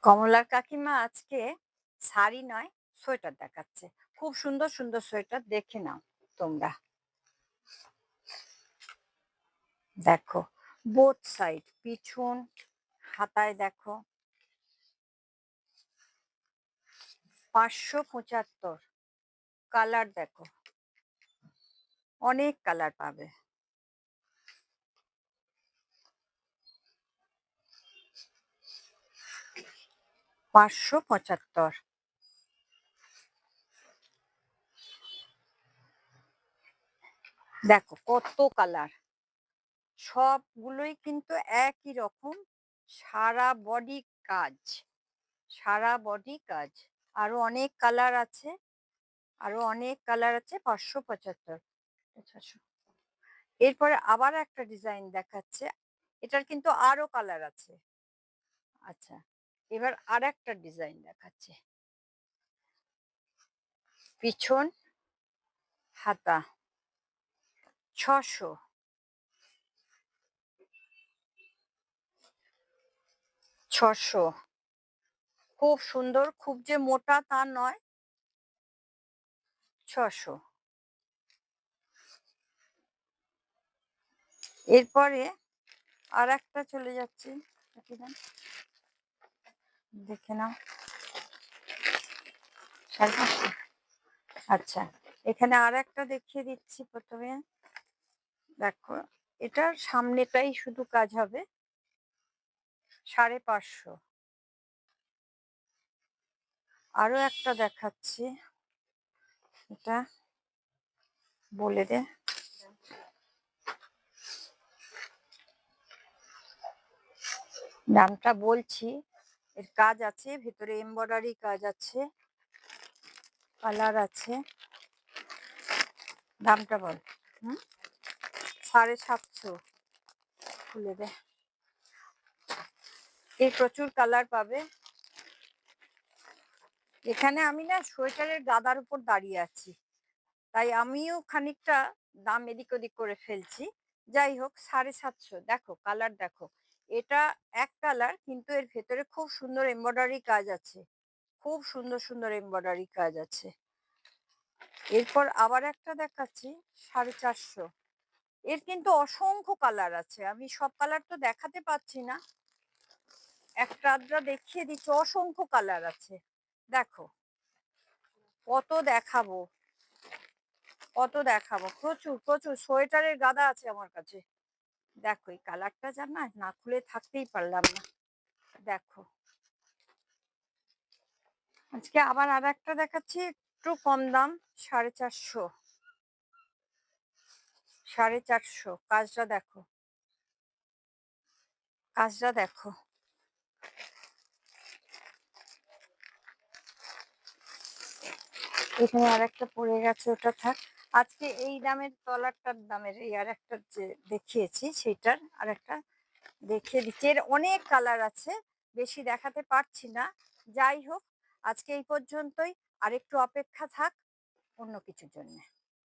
কমলার কাকিমা আজকে শাড়ি নয়, সোয়েটার দেখাচ্ছে। খুব সুন্দর সুন্দর সোয়েটার, দেখে নাও তোমরা। দেখো, বোথ সাইড, পিছন, হাতায় দেখো। 575। কালার দেখো, অনেক কালার পাবে। 575। দেখো কত কালার, সবগুলোই কিন্তু একই রকম। সারা বডি কাজ, সারা বডি কাজ। আরো অনেক কালার আছে, আরো অনেক কালার আছে। 575। এরপরে আবার একটা ডিজাইন দেখাচ্ছে, এটার কিন্তু আরো কালার আছে। আচ্ছা, এবার আর একটা ডিজাইন দেখাচ্ছে। পিছন, হাতা 600। 600, খুব সুন্দর, খুব যে মোটা তা নয়। 600। এরপরে আর একটা চলে যাচ্ছে, দেখে নাও। 550। আচ্ছা, এখানে আর একটা দেখিয়ে দিচ্ছি প্রথমে। দেখো, এটার সামনেটাই শুধু কাজ হবে। 550। আরো একটা দেখাচ্ছি, এটা বলে দে। দামটা বলছি, এর কাজ আছে, ভেতরে এমব্রয়ডারি কাজ আছে, কালার আছে। দামটা বল। 750। খুলে দে। এর প্রচুর কালার পাবে। এখানে আমি না সোয়েটারের গাদার উপর দাঁড়িয়ে আছি, তাই আমিও খানিকটা দাম এদিক ওদিক করে ফেলছি। যাই হোক, 750। দেখো কালার দেখো, এটা এক কালার, কিন্তু এর ভেতরে খুব সুন্দর এমব্রয়ডারি কাজ আছে, খুব সুন্দর সুন্দর এমব্রয়ডারি কাজ আছে। এরপর আবার একটা দেখাচ্ছি, 450। এর কিন্তু অসংখ্য কালার আছে, আমি সব কালার তো দেখাতে পাচ্ছি না, একটা আধটা দেখিয়ে দিচ্ছি। অসংখ্য কালার আছে, দেখো কত দেখাবো, কত দেখাবো, প্রচুর প্রচুর সোয়েটারের গাদা আছে আমার কাছে। দেখো এই কালারটা জানা, না খুলে থাকতেই পারলাম না। দেখো, আজকে আবার আর একটা দেখাচ্ছি, একটু কম দাম, 450। 450, কাজটা দেখো, কাজটা দেখো। এখানে আর একটা পড়ে গেছে, ওটা থাক। আজকে এই দামের তলারটার দামের এই আর একটা যে দেখিয়েছি সেটার আর একটা দেখিয়ে দিচ্ছি। এর অনেক কালার আছে, বেশি দেখাতে পারছি না। যাই হোক, আজকে এই পর্যন্তই। আর একটু অপেক্ষা থাক অন্য কিছুর জন্য।